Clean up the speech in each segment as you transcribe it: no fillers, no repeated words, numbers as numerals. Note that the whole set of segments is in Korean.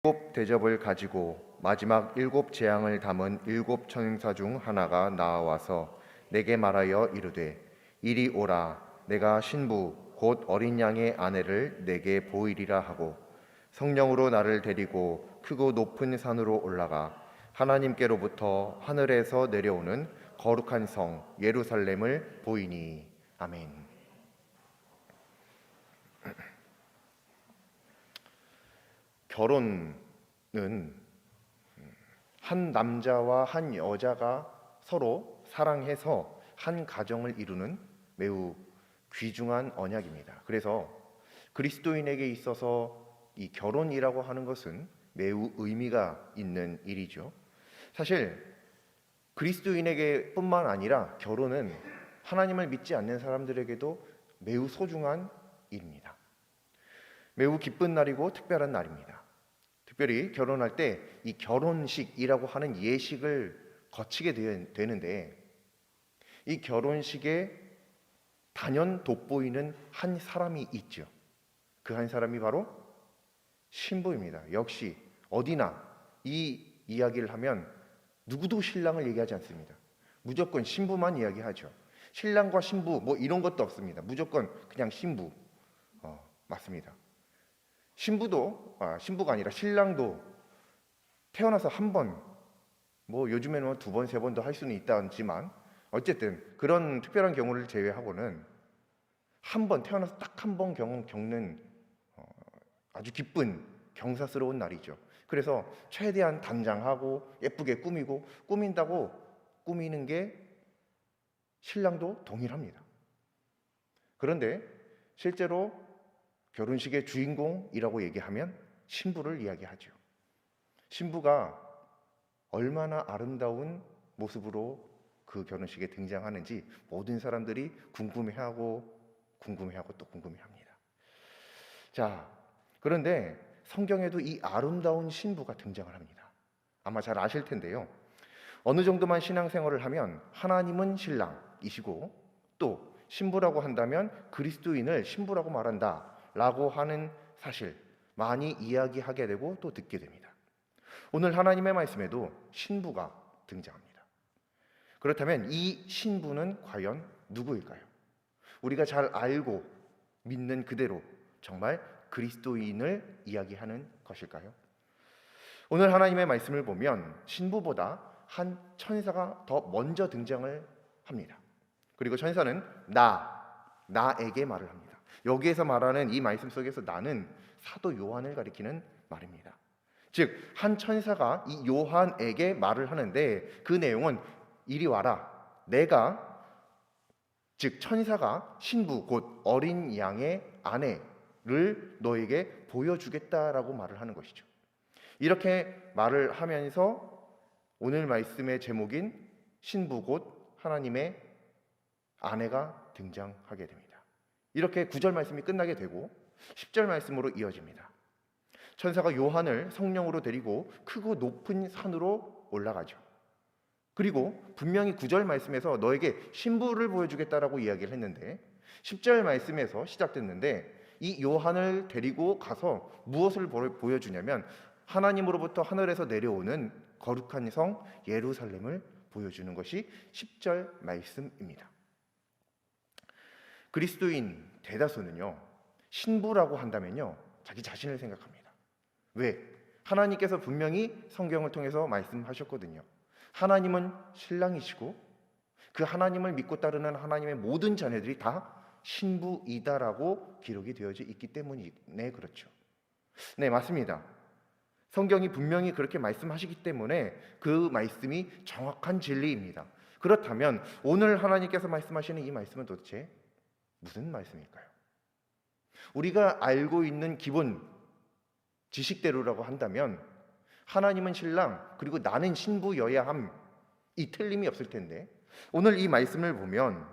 일곱 대접을 가지고 마지막 일곱 재앙을 담은 일곱 천사 중 하나가 나와서 내게 말하여 이르되 이리 오라. 내가 신부 곧 어린 양의 아내를 내게 보이리라 하고 성령으로 나를 데리고 크고 높은 산으로 올라가 하나님께로부터 하늘에서 내려오는 거룩한 성 예루살렘을 보이니. 아멘. 결혼은 한 남자와 한 여자가 서로 사랑해서 한 가정을 이루는 매우 귀중한 언약입니다. 그래서 그리스도인에게 있어서 이 결혼이라고 하는 것은 매우 의미가 있는 일이죠. 사실 그리스도인에게 뿐만 아니라 결혼은 하나님을 믿지 않는 사람들에게도 매우 소중한 일입니다. 매우 기쁜 날이고 특별한 날입니다. 특별히 결혼할 때 이 결혼식이라고 하는 예식을 거치게 되는데, 이 결혼식에 단연 돋보이는 한 사람이 있죠. 그 한 사람이 바로 신부입니다. 역시 어디나 이 이야기를 하면 누구도 신랑을 얘기하지 않습니다. 무조건 신부만 이야기하죠. 신랑과 신부 뭐 이런 것도 없습니다. 무조건 그냥 신부. 맞습니다. 신부가 아니라 신랑도 태어나서 한 번, 뭐 요즘에는 두 번, 세 번도 할 수는 있다지만 어쨌든 그런 특별한 경우를 제외하고는 한 번, 태어나서 딱 한 번 겪는 아주 기쁜 경사스러운 날이죠. 그래서 최대한 단장하고 예쁘게 꾸민다고 꾸미는 게 신랑도 동일합니다. 그런데 실제로 결혼식의 주인공이라고 얘기하면 신부를 이야기하죠. 신부가 얼마나 아름다운 모습으로 그 결혼식에 등장하는지 모든 사람들이 궁금해하고 또 궁금해합니다. 자, 그런데 성경에도 이 아름다운 신부가 등장을 합니다. 아마 잘 아실 텐데요. 어느 정도만 신앙생활을 하면 하나님은 신랑이시고 또 신부라고 한다면 그리스도인을 신부라고 말한다 라고 하는 사실 많이 이야기하게 되고 또 듣게 됩니다. 오늘 하나님의 말씀에도 신부가 등장합니다. 그렇다면 이 신부는 과연 누구일까요? 우리가 잘 알고 믿는 그대로 정말 그리스도인을 이야기하는 것일까요? 오늘 하나님의 말씀을 보면 신부보다 한 천사가 더 먼저 등장을 합니다. 그리고 천사는 나에게 말을 합니다. 여기에서 말하는 이 말씀 속에서 나는 사도 요한을 가리키는 말입니다. 즉, 한 천사가 이 요한에게 말을 하는데 그 내용은 이리 와라. 즉 천사가 신부 곧 어린 양의 아내를 너에게 보여주겠다라고 말을 하는 것이죠. 이렇게 말을 하면서 오늘 말씀의 제목인 신부 곧 하나님의 아내가 등장하게 됩니다. 이렇게 9절 말씀이 끝나게 되고 10절 말씀으로 이어집니다. 천사가 요한을 성령으로 데리고 크고 높은 산으로 올라가죠. 그리고 분명히 9절 말씀에서 너에게 신부를 보여주겠다라고 이야기를 했는데 10절 말씀에서 시작됐는데 이 요한을 데리고 가서 무엇을 보여주냐면 하나님으로부터 하늘에서 내려오는 거룩한 성 예루살렘을 보여주는 것이 10절 말씀입니다. 그리스도인 대다수는요, 신부라고 한다면요 자기 자신을 생각합니다. 왜? 하나님께서 분명히 성경을 통해서 말씀하셨거든요. 하나님은 신랑이시고 그 하나님을 믿고 따르는 하나님의 모든 자녀들이 다 신부이다라고 기록이 되어져 있기 때문에 그렇죠. 네, 맞습니다. 성경이 분명히 그렇게 말씀하시기 때문에 그 말씀이 정확한 진리입니다. 그렇다면 오늘 하나님께서 말씀하시는 이 말씀은 도대체 무슨 말씀일까요? 우리가 알고 있는 기본 지식대로라고 한다면 하나님은 신랑 그리고 나는 신부여야 함, 이 틀림이 없을 텐데 오늘 이 말씀을 보면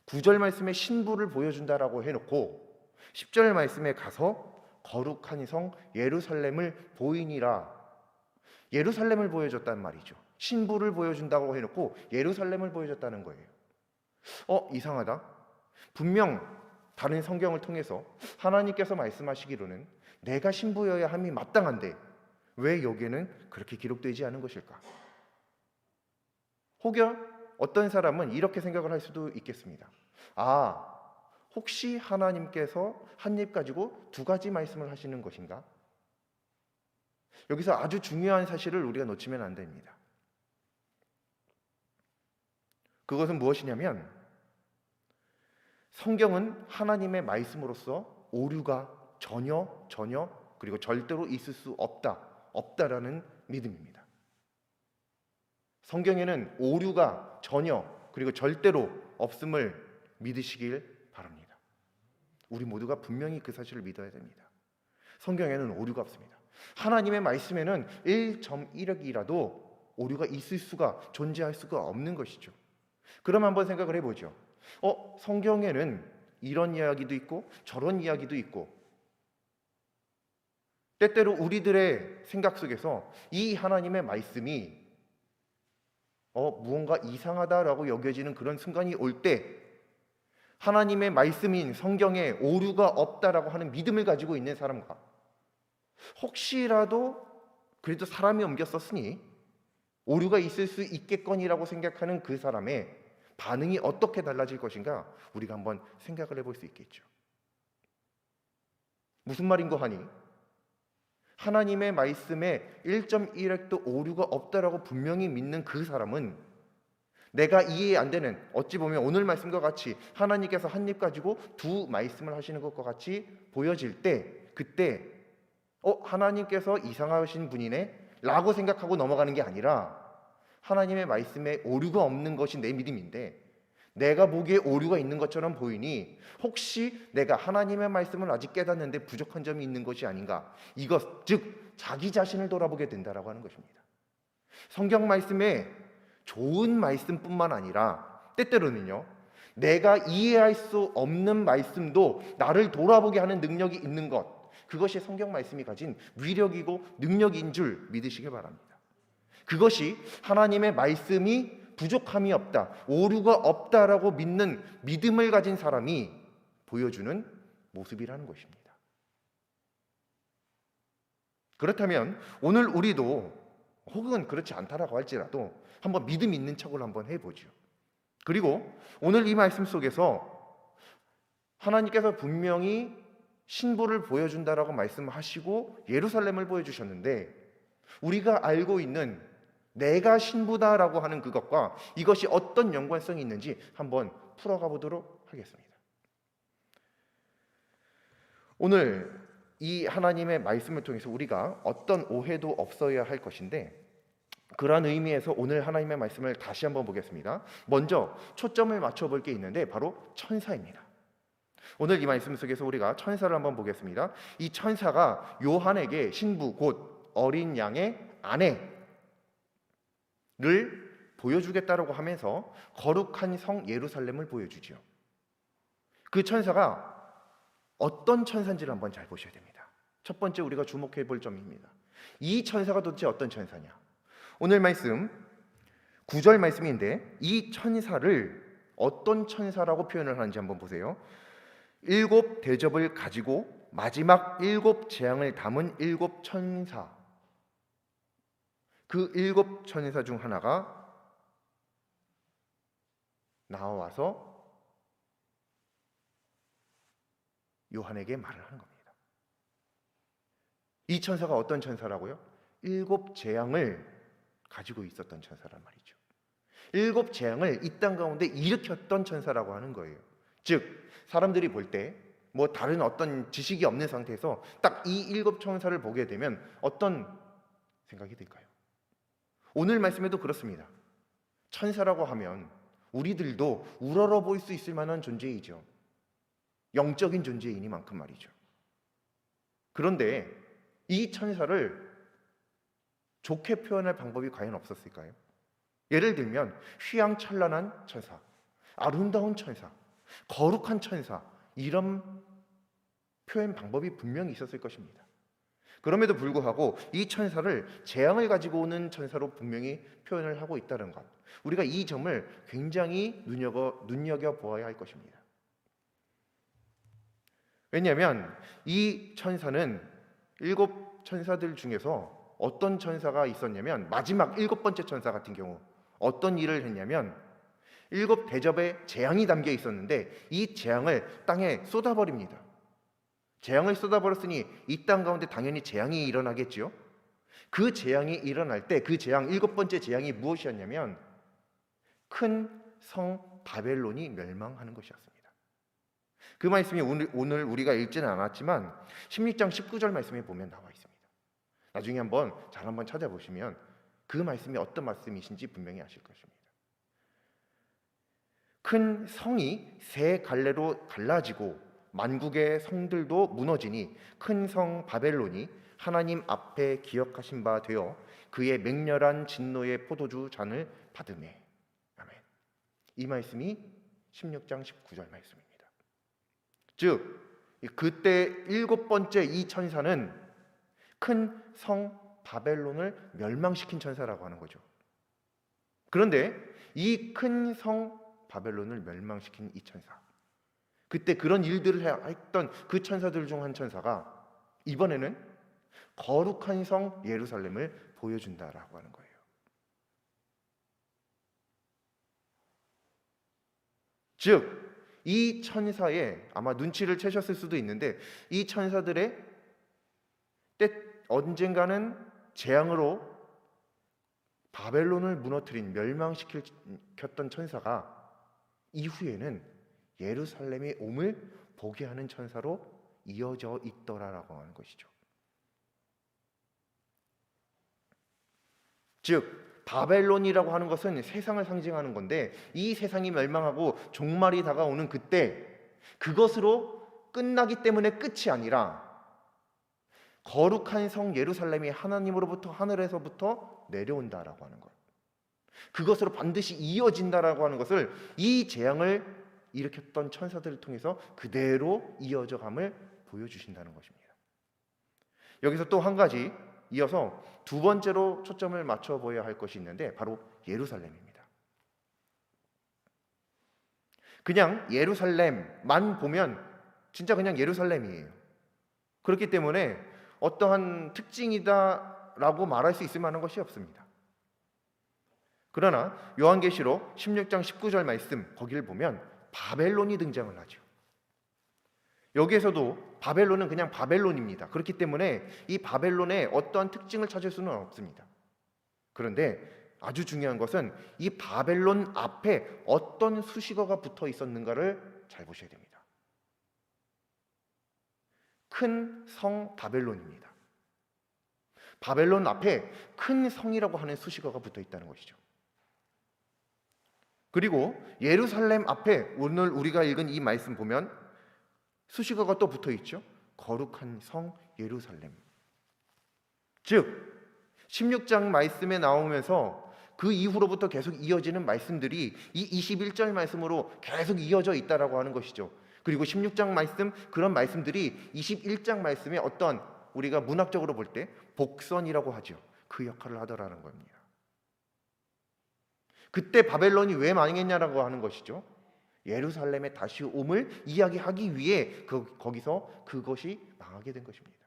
9절 말씀에 신부를 보여준다라고 해놓고 10절 말씀에 가서 거룩한 성 예루살렘을 보이니라, 예루살렘을 보여줬단 말이죠. 신부를 보여준다고 해놓고 예루살렘을 보여줬다는 거예요. 이상하다. 분명 다른 성경을 통해서 하나님께서 말씀하시기로는 내가 신부여야 함이 마땅한데 왜 여기에는 그렇게 기록되지 않은 것일까? 혹여 어떤 사람은 이렇게 생각을 할 수도 있겠습니다. 혹시 하나님께서 한 입 가지고 두 가지 말씀을 하시는 것인가? 여기서 아주 중요한 사실을 우리가 놓치면 안 됩니다. 그것은 무엇이냐면 성경은 하나님의 말씀으로서 오류가 전혀 그리고 절대로 있을 수 없다라는 믿음입니다. 성경에는 오류가 전혀 그리고 절대로 없음을 믿으시길 바랍니다. 우리 모두가 분명히 그 사실을 믿어야 됩니다. 성경에는 오류가 없습니다. 하나님의 말씀에는 1.1억이라도 오류가 있을 수가 존재할 수가 없는 것이죠. 그럼 한번 생각을 해보죠. 성경에는 이런 이야기도 있고 저런 이야기도 있고 때때로 우리들의 생각 속에서 이 하나님의 말씀이 무언가 이상하다라고 여겨지는 그런 순간이 올 때 하나님의 말씀인 성경에 오류가 없다라고 하는 믿음을 가지고 있는 사람과 혹시라도 그래도 사람이 옮겨 썼으니 오류가 있을 수 있겠거니라고 생각하는 그 사람의 반응이 어떻게 달라질 것인가 우리가 한번 생각을 해볼 수 있겠죠. 무슨 말인고 하니 하나님의 말씀에 1.1핵도 오류가 없다라고 분명히 믿는 그 사람은 내가 이해 안 되는 어찌 보면 오늘 말씀과 같이 하나님께서 한 입 가지고 두 말씀을 하시는 것과 같이 보여질 때 그때 하나님께서 이상하신 분이네 라고 생각하고 넘어가는 게 아니라 하나님의 말씀에 오류가 없는 것이 내 믿음인데 내가 보기에 오류가 있는 것처럼 보이니 혹시 내가 하나님의 말씀을 아직 깨닫는데 부족한 점이 있는 것이 아닌가 이것 즉 자기 자신을 돌아보게 된다라고 하는 것입니다. 성경 말씀에 좋은 말씀뿐만 아니라 때때로는요 내가 이해할 수 없는 말씀도 나를 돌아보게 하는 능력이 있는 것 그것이 성경 말씀이 가진 위력이고 능력인 줄 믿으시기 바랍니다. 그것이 하나님의 말씀이 부족함이 없다, 오류가 없다라고 믿는 믿음을 가진 사람이 보여주는 모습이라는 것입니다. 그렇다면 오늘 우리도 혹은 그렇지 않다라고 할지라도 한번 믿음 있는 척을 한번 해보죠. 그리고 오늘 이 말씀 속에서 하나님께서 분명히 신부를 보여준다라고 말씀하시고 예루살렘을 보여주셨는데 우리가 알고 있는 내가 신부다라고 하는 그것과 이것이 어떤 연관성이 있는지 한번 풀어가 보도록 하겠습니다. 오늘 이 하나님의 말씀을 통해서 우리가 어떤 오해도 없어야 할 것인데 그러한 의미에서 오늘 하나님의 말씀을 다시 한번 보겠습니다. 먼저 초점을 맞춰볼 게 있는데 바로 천사입니다. 오늘 이 말씀 속에서 우리가 천사를 한번 보겠습니다. 이 천사가 요한에게 신부 곧 어린 양의 아내를 보여주겠다라고 하면서 거룩한 성 예루살렘을 보여주죠. 그 천사가 어떤 천사인지를 한번 잘 보셔야 됩니다. 첫 번째 우리가 주목해 볼 점입니다. 이 천사가 도대체 어떤 천사냐? 오늘 말씀 9절 말씀인데 이 천사를 어떤 천사라고 표현을 하는지 한번 보세요. 7 대접을 가지고 마지막 7 재앙을 담은 7 천사, 그 7 천사 중 하나가 나와서 요한에게 말을 하는 겁니다. 이 천사가 어떤 천사라고요? 7 재앙을 가지고 있었던 천사란 말이죠. 7 재앙을 이 땅 가운데 일으켰던 천사라고 하는 거예요. 즉 사람들이 볼 때 다른 어떤 지식이 없는 상태에서 딱 이 7 천사를 보게 되면 어떤 생각이 들까요? 오늘 말씀에도 그렇습니다. 천사라고 하면 우리들도 우러러 보일 수 있을 만한 존재이죠. 영적인 존재이니만큼 말이죠. 그런데 이 천사를 좋게 표현할 방법이 과연 없었을까요? 예를 들면 휘황찬란한 천사, 아름다운 천사, 거룩한 천사 이런 표현 방법이 분명히 있었을 것입니다. 그럼에도 불구하고 이 천사를 재앙을 가지고 오는 천사로 분명히 표현을 하고 있다는 것, 우리가 이 점을 굉장히 눈여겨보아야 할 것입니다. 왜냐하면 이 천사는 7 천사들 중에서 어떤 천사가 있었냐면 마지막 7번째 천사 같은 경우 어떤 일을 했냐면 7대접의 재앙이 담겨 있었는데 이 재앙을 땅에 쏟아버립니다. 재앙을 쏟아버렸으니 이 땅 가운데 당연히 재앙이 일어나겠죠. 그 재앙이 일어날 때 그 재앙 7번째 재앙이 무엇이었냐면 큰 성 바벨론이 멸망하는 것이었습니다. 그 말씀이 오늘 우리가 읽지는 않았지만 16장 19절 말씀에 보면 나와 있습니다. 나중에 한번 찾아보시면 그 말씀이 어떤 말씀이신지 분명히 아실 것입니다. 큰 성이 세 갈래로 갈라지고 만국의 성들도 무너지니 큰 성 바벨론이 하나님 앞에 기억하신 바 되어 그의 맹렬한 진노의 포도주 잔을 받으매. 아멘. 이 말씀이 16장 19절 말씀입니다. 즉 그때 7번째 이 천사는 큰 성 바벨론을 멸망시킨 천사라고 하는 거죠. 그런데 이 큰 성 바벨론을 멸망시킨 이 천사, 그때 그런 일들을 했던 그 천사들 중 한 천사가 이번에는 거룩한 성 예루살렘을 보여준다라고 하는 거예요. 즉 이 천사의 아마 눈치를 채셨을 수도 있는데 이 천사들의 때 언젠가는 재앙으로 바벨론을 무너뜨린 멸망시켰던 천사가 이후에는 예루살렘의 옴을 보게 하는 천사로 이어져 있더라라고 하는 것이죠. 즉 바벨론이라고 하는 것은 세상을 상징하는 건데 이 세상이 멸망하고 종말이 다가오는 그때 그것으로 끝나기 때문에 끝이 아니라 거룩한 성 예루살렘이 하나님으로부터 하늘에서부터 내려온다라고 하는 것, 그것으로 반드시 이어진다라고 하는 것을 이 재앙을 일으켰던 천사들을 통해서 그대로 이어져감을 보여주신다는 것입니다. 여기서 또 한 가지 이어서 두 번째로 초점을 맞춰 보여야 할 것이 있는데 바로 예루살렘입니다. 그냥 예루살렘만 보면 진짜 그냥 예루살렘이에요. 그렇기 때문에 어떠한 특징이다라고 말할 수 있을 만한 것이 없습니다. 그러나 요한계시록 16장 19절 말씀 거기를 보면 바벨론이 등장을 하죠. 여기에서도 바벨론은 그냥 바벨론입니다. 그렇기 때문에 이 바벨론의 어떠한 특징을 찾을 수는 없습니다. 그런데 아주 중요한 것은 이 바벨론 앞에 어떤 수식어가 붙어 있었는가를 잘 보셔야 됩니다. 큰 성 바벨론입니다. 바벨론 앞에 큰 성이라고 하는 수식어가 붙어 있다는 것이죠. 그리고 예루살렘 앞에 오늘 우리가 읽은 이 말씀 보면 수식어가 또 붙어 있죠. 거룩한 성 예루살렘. 즉 16장 말씀에 나오면서 그 이후로부터 계속 이어지는 말씀들이 이 21절 말씀으로 계속 이어져 있다라고 하는 것이죠. 그리고 16장 말씀, 그런 말씀들이 21장 말씀에 어떤 우리가 문학적으로 볼 때 복선이라고 하죠. 그 역할을 하더라는 겁니다. 그때 바벨론이 왜 망했냐라고 하는 것이죠. 예루살렘의 다시 옴을 이야기하기 위해 거기서 그것이 망하게 된 것입니다.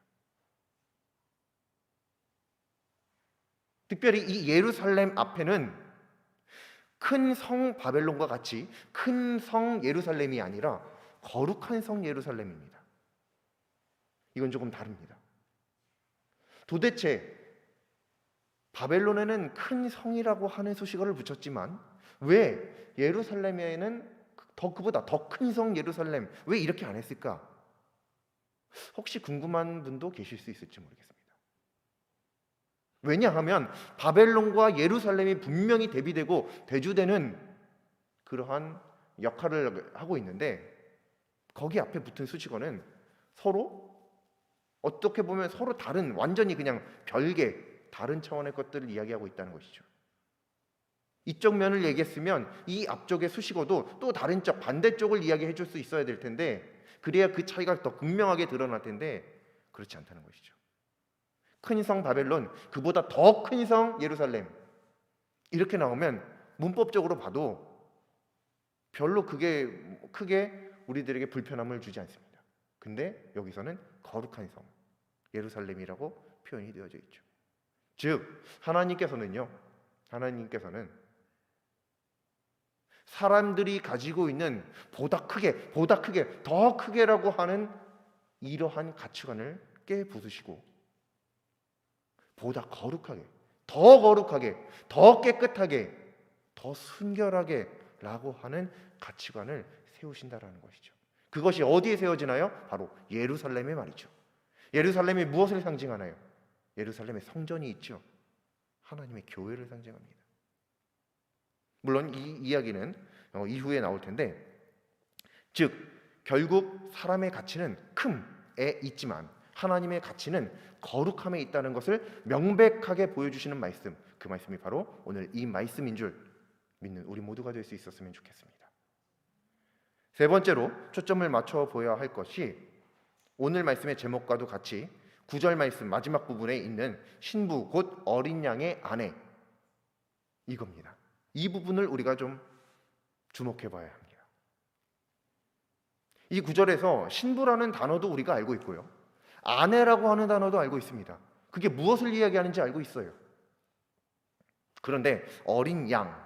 특별히 이 예루살렘 앞에는 큰 성 바벨론과 같이 큰 성 예루살렘이 아니라 거룩한 성 예루살렘입니다. 이건 조금 다릅니다. 도대체 바벨론에는 큰 성이라고 하는 수식어를 붙였지만 왜 예루살렘에는 그보다 더 큰 성 예루살렘 왜 이렇게 안 했을까? 혹시 궁금한 분도 계실 수 있을지 모르겠습니다. 왜냐하면 바벨론과 예루살렘이 분명히 대비되고 대조되는 그러한 역할을 하고 있는데 거기 앞에 붙은 수식어는 서로 어떻게 보면 서로 다른 완전히 그냥 별개 다른 차원의 것들을 이야기하고 있다는 것이죠. 이쪽 면을 얘기했으면 이 앞쪽의 수식어도 또 다른 쪽 반대쪽을 이야기해 줄 수 있어야 될 텐데 그래야 그 차이가 더 극명하게 드러날 텐데 그렇지 않다는 것이죠. 큰 성 바벨론, 그보다 더 큰 성 예루살렘 이렇게 나오면 문법적으로 봐도 별로 그게 크게 우리들에게 불편함을 주지 않습니다. 근데 여기서는 거룩한 성 예루살렘이라고 표현이 되어져 있죠. 즉 하나님께서는 사람들이 가지고 있는 보다 크게, 더 크게라고 하는 이러한 가치관을 깨부수시고 보다 거룩하게, 더 깨끗하게, 더 순결하게 라고 하는 가치관을 세우신다라는 것이죠. 그것이 어디에 세워지나요? 바로 예루살렘에 말이죠. 예루살렘이 무엇을 상징하나요? 예루살렘에 성전이 있죠. 하나님의 교회를 상징합니다. 물론 이 이야기는 이후에 나올 텐데, 즉 결국 사람의 가치는 큼에 있지만 하나님의 가치는 거룩함에 있다는 것을 명백하게 보여주시는 말씀, 그 말씀이 바로 오늘 이 말씀인 줄 믿는 우리 모두가 될 수 있었으면 좋겠습니다. 세 번째로 초점을 맞춰 보아야 할 것이 오늘 말씀의 제목과도 같이 9절 말씀 마지막 부분에 있는 신부 곧 어린 양의 아내, 이겁니다. 이 부분을 우리가 좀 주목해 봐야 합니다. 이 구절에서 신부라는 단어도 우리가 알고 있고요, 아내라고 하는 단어도 알고 있습니다. 그게 무엇을 이야기하는지 알고 있어요. 그런데 어린 양,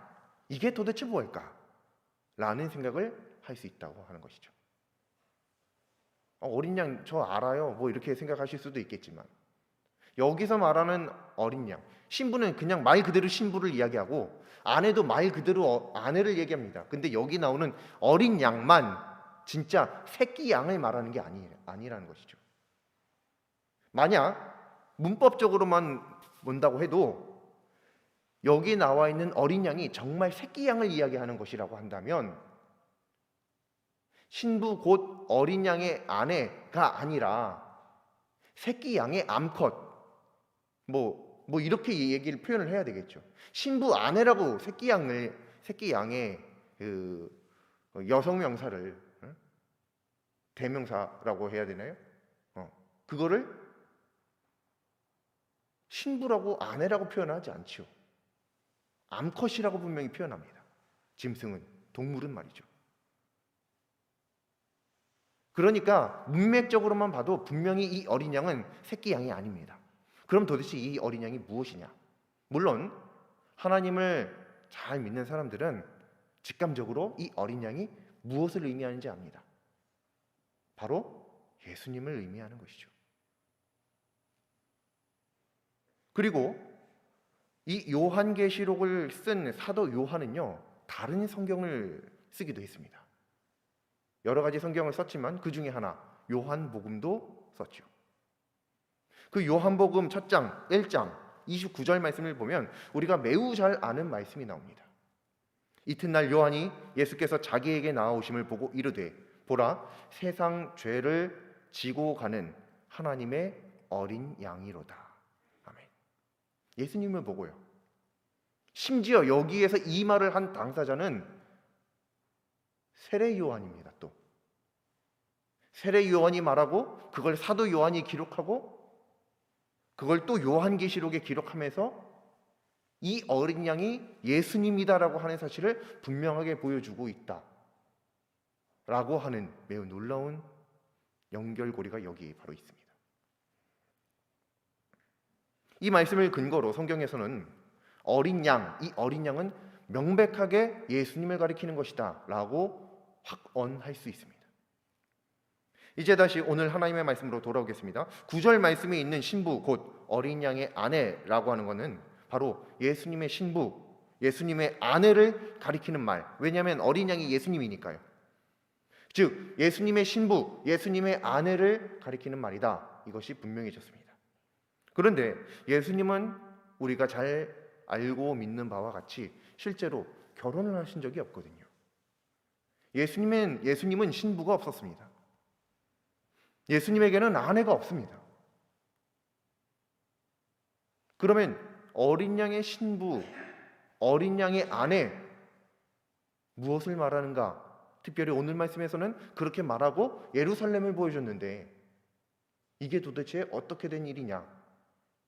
이게 도대체 뭘까? 라는 생각을 할 수 있다고 하는 것이죠. 어린 양 저 알아요, 뭐 이렇게 생각하실 수도 있겠지만, 여기서 말하는 어린 양, 신부는 그냥 말 그대로 신부를 이야기하고 아내도 말 그대로 아내를 얘기합니다. 근데 여기 나오는 어린 양만 진짜 새끼 양을 말하는 게 아니라는 것이죠. 만약 문법적으로만 본다고 해도 여기 나와 있는 어린 양이 정말 새끼 양을 이야기하는 것이라고 한다면 신부 곧 어린 양의 아내가 아니라 새끼 양의 암컷, 뭐 이렇게 얘기를 표현을 해야 되겠죠. 신부 아내라고 새끼 양의 그 여성 명사를 대명사라고 해야 되나요? 그거를 신부라고 아내라고 표현하지 않지요. 암컷이라고 분명히 표현합니다. 짐승은, 동물은 말이죠. 그러니까 문맥적으로만 봐도 분명히 이 어린 양은 새끼 양이 아닙니다. 그럼 도대체 이 어린 양이 무엇이냐? 물론 하나님을 잘 믿는 사람들은 직감적으로 이 어린 양이 무엇을 의미하는지 압니다. 바로 예수님을 의미하는 것이죠. 그리고 이 요한계시록을 쓴 사도 요한은요, 다른 성경을 쓰기도 했습니다. 여러 가지 성경을 썼지만 그 중에 하나, 요한복음도 썼죠. 그 요한복음 첫 장 1장 29절 말씀을 보면 우리가 매우 잘 아는 말씀이 나옵니다. 이튿날 요한이 예수께서 자기에게 나아오심을 보고 이르되 보라, 세상 죄를 지고 가는 하나님의 어린 양이로다. 아멘. 예수님을 보고요. 심지어 여기에서 이 말을 한 당사자는 세례 요한입니다. 또 세례 요한이 말하고 그걸 사도 요한이 기록하고 그걸 또 요한계시록에 기록하면서 이 어린 양이 예수님이다라고 하는 사실을 분명하게 보여주고 있다라고 하는 매우 놀라운 연결고리가 여기 바로 있습니다. 이 말씀을 근거로 성경에서는 이 어린 양은 명백하게 예수님을 가리키는 것이다 라고 확언할 수 있습니다. 이제 다시 오늘 하나님의 말씀으로 돌아오겠습니다. 9절 말씀에 있는 신부 곧 어린 양의 아내라고 하는 것은 바로 예수님의 신부, 예수님의 아내를 가리키는 말. 왜냐하면 어린 양이 예수님이니까요. 즉 예수님의 신부, 예수님의 아내를 가리키는 말이다. 이것이 분명해졌습니다. 그런데 예수님은 우리가 잘 알고 믿는 바와 같이 실제로 결혼을 하신 적이 없거든요. 예수님은 신부가 없었습니다. 예수님에게는 아내가 없습니다. 그러면 어린 양의 신부, 어린 양의 아내, 무엇을 말하는가? 특별히 오늘 말씀에서는 그렇게 말하고 예루살렘을 보여줬는데 이게 도대체 어떻게 된 일이냐?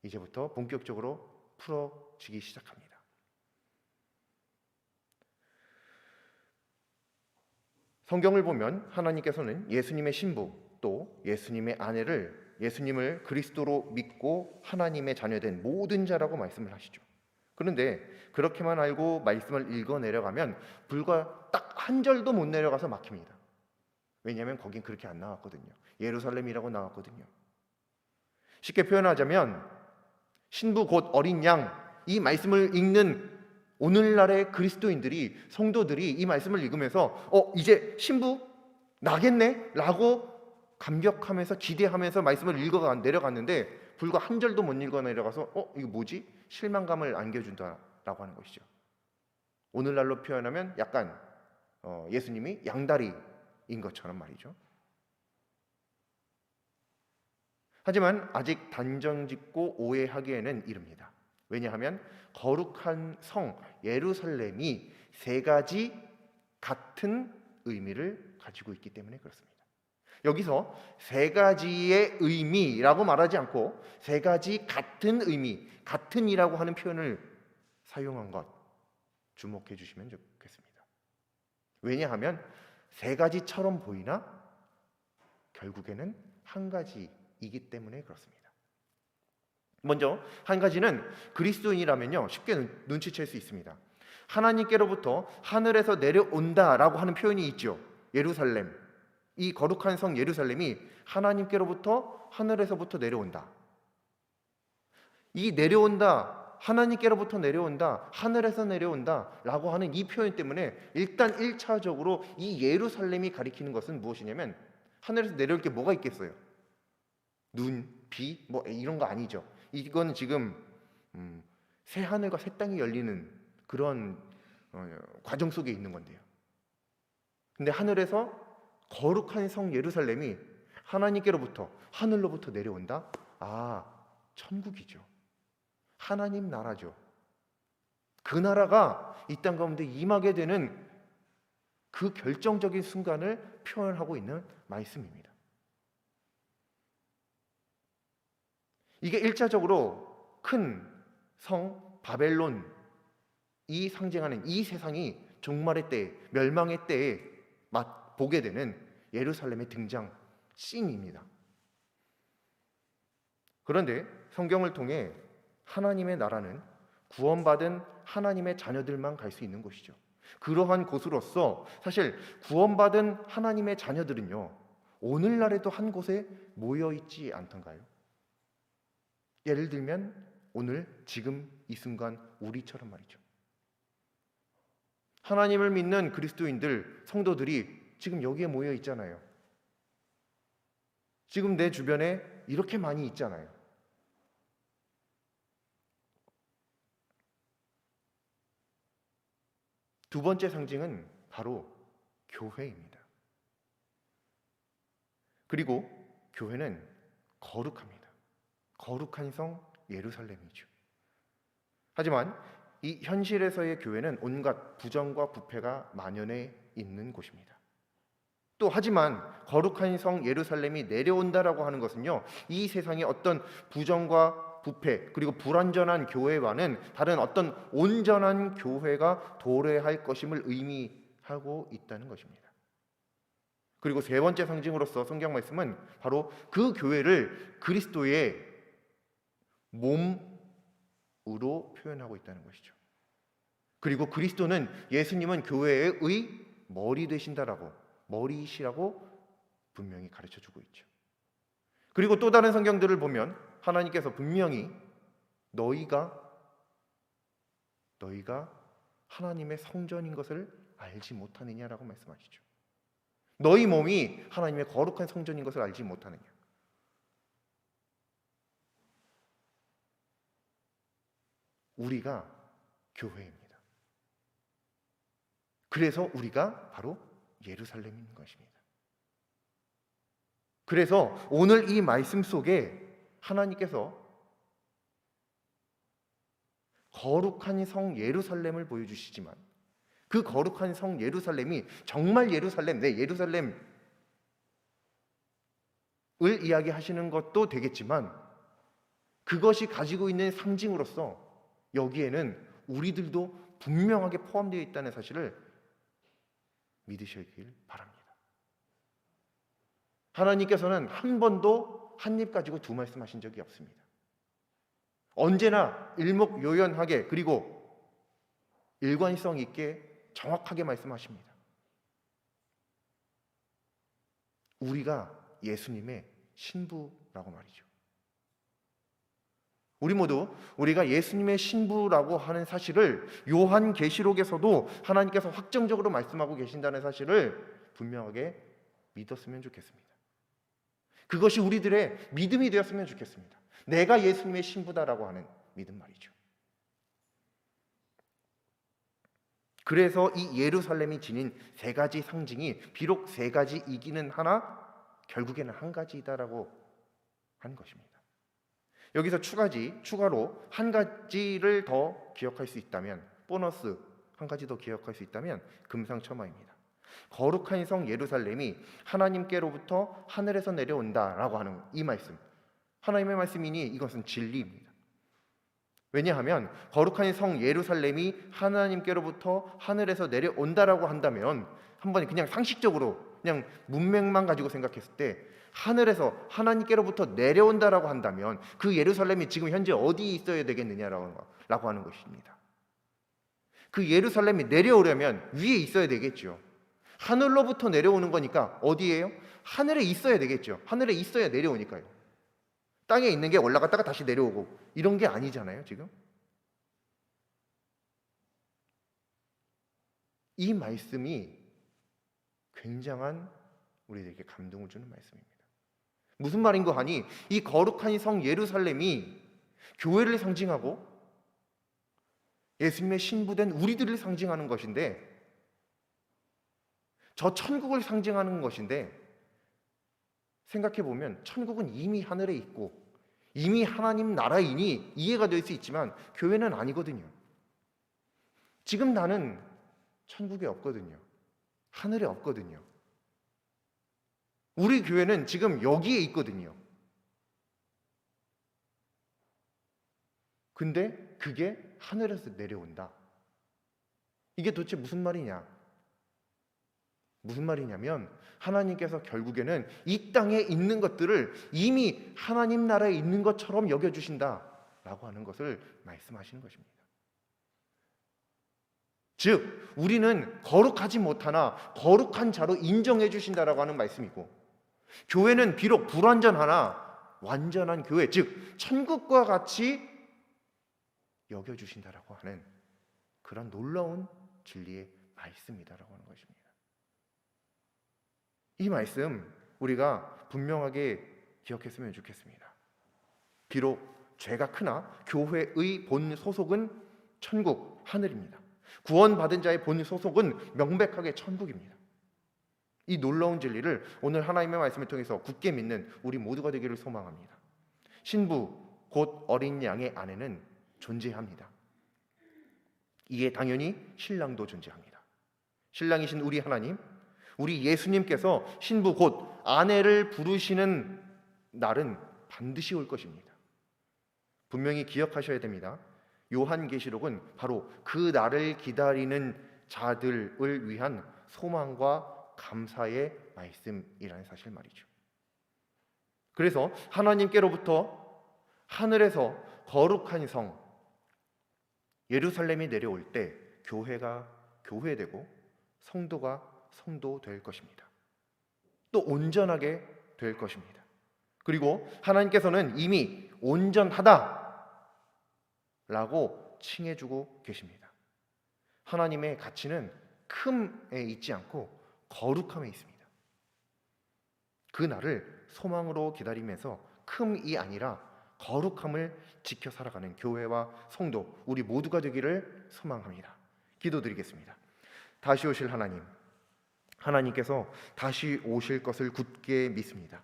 이제부터 본격적으로 풀어지기 시작합니다. 성경을 보면 하나님께서는 예수님의 신부 또 예수님의 아내를 예수님을 그리스도로 믿고 하나님의 자녀된 모든 자라고 말씀을 하시죠. 그런데 그렇게만 알고 말씀을 읽어 내려가면 불과 딱 한 절도 못 내려가서 막힙니다. 왜냐하면 거긴 그렇게 안 나왔거든요. 예루살렘이라고 나왔거든요. 쉽게 표현하자면 신부 곧 어린 양, 이 말씀을 읽는 오늘날의 그리스도인들이, 성도들이 이 말씀을 읽으면서 이제 신부 나겠네? 라고 감격하면서 기대하면서 말씀을 읽어 내려갔는데 불과 한 절도 못 읽어 내려가서 이거 뭐지? 실망감을 안겨준다라고 하는 것이죠. 오늘날로 표현하면 약간 예수님이 양다리인 것처럼 말이죠. 하지만 아직 단정짓고 오해하기에는 이릅니다. 왜냐하면 거룩한 성 예루살렘이 세 가지 같은 의미를 가지고 있기 때문에 그렇습니다. 여기서 세 가지의 의미라고 말하지 않고 세 가지 같은 의미, 같은이라고 하는 표현을 사용한 것 주목해 주시면 좋겠습니다. 왜냐하면 세 가지처럼 보이나 결국에는 한 가지이기 때문에 그렇습니다. 먼저 한 가지는 그리스도인이라면요 쉽게 눈치챌 수 있습니다. 하나님께로부터 하늘에서 내려온다라고 하는 표현이 있죠. 예루살렘, 이 거룩한 성 예루살렘이 하나님께로부터 하늘에서부터 내려온다. 이 내려온다, 하나님께로부터 내려온다, 하늘에서 내려온다 라고 하는 이 표현 때문에 일단 1차적으로 이 예루살렘이 가리키는 것은 무엇이냐면 하늘에서 내려올 게 뭐가 있겠어요? 눈, 비, 뭐 이런 거 아니죠. 이거는 지금 새 하늘과 새 땅이 열리는 그런 과정 속에 있는 건데요. 근데 하늘에서 거룩한 성 예루살렘이 하나님께로부터 하늘로부터 내려온다? 천국이죠. 하나님 나라죠. 그 나라가 이 땅 가운데 임하게 되는 그 결정적인 순간을 표현하고 있는 말씀입니다. 이게 1차적으로 큰 성 바벨론 이 상징하는 이 세상이 종말의 때, 멸망의 때에 보게 되는 예루살렘의 등장 씬입니다. 그런데 성경을 통해 하나님의 나라는 구원받은 하나님의 자녀들만 갈 수 있는 곳이죠. 그러한 곳으로서 사실 구원받은 하나님의 자녀들은요 오늘날에도 한 곳에 모여 있지 않던가요? 예를 들면 오늘 지금 이 순간 우리처럼 말이죠. 하나님을 믿는 그리스도인들, 성도들이 지금 여기에 모여 있잖아요. 지금 내 주변에 이렇게 많이 있잖아요. 두 번째 상징은 바로 교회입니다. 그리고 교회는 거룩합니다. 거룩한 성 예루살렘이죠. 하지만 이 현실에서의 교회는 온갖 부정과 부패가 만연해 있는 곳입니다. 또 하지만 거룩한 성 예루살렘이 내려온다라고 하는 것은요 이 세상의 어떤 부정과 부패 그리고 불완전한 교회와는 다른 어떤 온전한 교회가 도래할 것임을 의미하고 있다는 것입니다. 그리고 세 번째 상징으로서 성경 말씀은 바로 그 교회를 그리스도의 몸으로 표현하고 있다는 것이죠. 그리고 그리스도는 예수님은 교회의 머리 되신다라고 머리이시라고 분명히 가르쳐주고 있죠. 그리고 또 다른 성경들을 보면 하나님께서 분명히 너희가 하나님의 성전인 것을 알지 못하느냐라고 말씀하시죠. 너희 몸이 하나님의 거룩한 성전인 것을 알지 못하느냐. 우리가 교회입니다. 그래서 우리가 바로 예루살렘인 것입니다. 그래서 오늘 이 말씀 속에 하나님께서 거룩한 성 예루살렘을 보여주시지만 그 거룩한 성 예루살렘이 정말 예루살렘, 예루살렘을 이야기하시는 것도 되겠지만 그것이 가지고 있는 상징으로서 여기에는 우리들도 분명하게 포함되어 있다는 사실을 믿으시길 바랍니다. 하나님께서는 한 번도 한 입 가지고 두 말씀 하신 적이 없습니다. 언제나 일목요연하게 그리고 일관성 있게 정확하게 말씀하십니다. 우리가 예수님의 신부라고 말이죠. 우리 모두 우리가 예수님의 신부라고 하는 사실을 요한계시록에서도 하나님께서 확정적으로 말씀하고 계신다는 사실을 분명하게 믿었으면 좋겠습니다. 그것이 우리들의 믿음이 되었으면 좋겠습니다. 내가 예수님의 신부다라고 하는 믿음 말이죠. 그래서 이 예루살렘이 지닌 세 가지 상징이 비록 세 가지이기는 하나 결국에는 한 가지이다라고 하는 것입니다. 여기서 추가로 한 가지를 더 기억할 수 있다면, 보너스 한 가지 더 기억할 수 있다면 금상첨화입니다. 거룩한 성 예루살렘이 하나님께로부터 하늘에서 내려온다라고 하는 이 말씀, 하나님의 말씀이니 이것은 진리입니다. 왜냐하면 거룩한 성 예루살렘이 하나님께로부터 하늘에서 내려온다라고 한다면 한번 그냥 상식적으로 그냥 문맥만 가지고 생각했을 때 하늘에서 하나님께로부터 내려온다라고 한다면 그 예루살렘이 지금 현재 어디에 있어야 되겠느냐라고 하는 것입니다. 그 예루살렘이 내려오려면 위에 있어야 되겠죠. 하늘로부터 내려오는 거니까 어디예요? 하늘에 있어야 되겠죠. 하늘에 있어야 내려오니까요. 땅에 있는 게 올라갔다가 다시 내려오고 이런 게 아니잖아요, 지금. 이 말씀이 굉장한 우리들에게 감동을 주는 말씀입니다. 무슨 말인고 하니 이 거룩한 성 예루살렘이 교회를 상징하고 예수님의 신부된 우리들을 상징하는 것인데, 저 천국을 상징하는 것인데, 생각해 보면 천국은 이미 하늘에 있고 이미 하나님 나라이니 이해가 될 수 있지만 교회는 아니거든요. 지금 나는 천국에 없거든요. 하늘에 없거든요. 우리 교회는 지금 여기에 있거든요. 근데 그게 하늘에서 내려온다. 이게 도대체 무슨 말이냐? 무슨 말이냐면 하나님께서 결국에는 이 땅에 있는 것들을 이미 하나님 나라에 있는 것처럼 여겨주신다라고 하는 것을 말씀하시는 것입니다. 즉 우리는 거룩하지 못하나 거룩한 자로 인정해 주신다라고 하는 말씀이고, 교회는 비록 불완전하나 완전한 교회, 즉 천국과 같이 여겨주신다라고 하는 그런 놀라운 진리의 말씀이다라고 하는 것입니다. 이 말씀 우리가 분명하게 기억했으면 좋겠습니다. 비록 죄가 크나 교회의 본 소속은 천국, 하늘입니다. 구원받은 자의 본 소속은 명백하게 천국입니다. 이 놀라운 진리를 오늘 하나님의 말씀을 통해서 굳게 믿는 우리 모두가 되기를 소망합니다. 신부 곧 어린 양의 아내는 존재합니다. 이에 당연히 신랑도 존재합니다. 신랑이신 우리 하나님, 우리 예수님께서 신부 곧 아내를 부르시는 날은 반드시 올 것입니다. 분명히 기억하셔야 됩니다. 요한계시록은 바로 그 날을 기다리는 자들을 위한 소망과 감사의 말씀이라는 사실 말이죠. 그래서 하나님께로부터 하늘에서 거룩한 성 예루살렘이 내려올 때 교회가 교회되고 성도가 성도 될 것입니다. 또 온전하게 될 것입니다. 그리고 하나님께서는 이미 온전하다라고 칭해주고 계십니다. 하나님의 가치는 큼에 있지 않고 거룩함에 있습니다. 그 날을 소망으로 기다리면서 큼이 아니라 거룩함을 지켜 살아가는 교회와 성도 우리 모두가 되기를 소망합니다. 기도드리겠습니다. 다시 오실 하나님, 하나님께서 다시 오실 것을 굳게 믿습니다.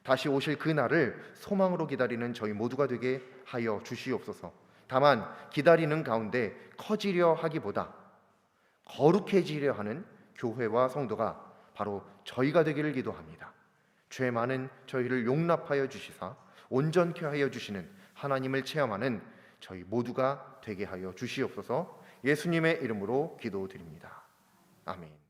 다시 오실 그 날을 소망으로 기다리는 저희 모두가 되게 하여 주시옵소서. 다만 기다리는 가운데 커지려 하기보다 거룩해지려 하는 교회와 성도가 바로 저희가 되기를 기도합니다. 죄 많은 저희를 용납하여 주시사 온전케 하여 주시는 하나님을 체험하는 저희 모두가 되게 하여 주시옵소서. 예수님의 이름으로 기도드립니다. 아멘.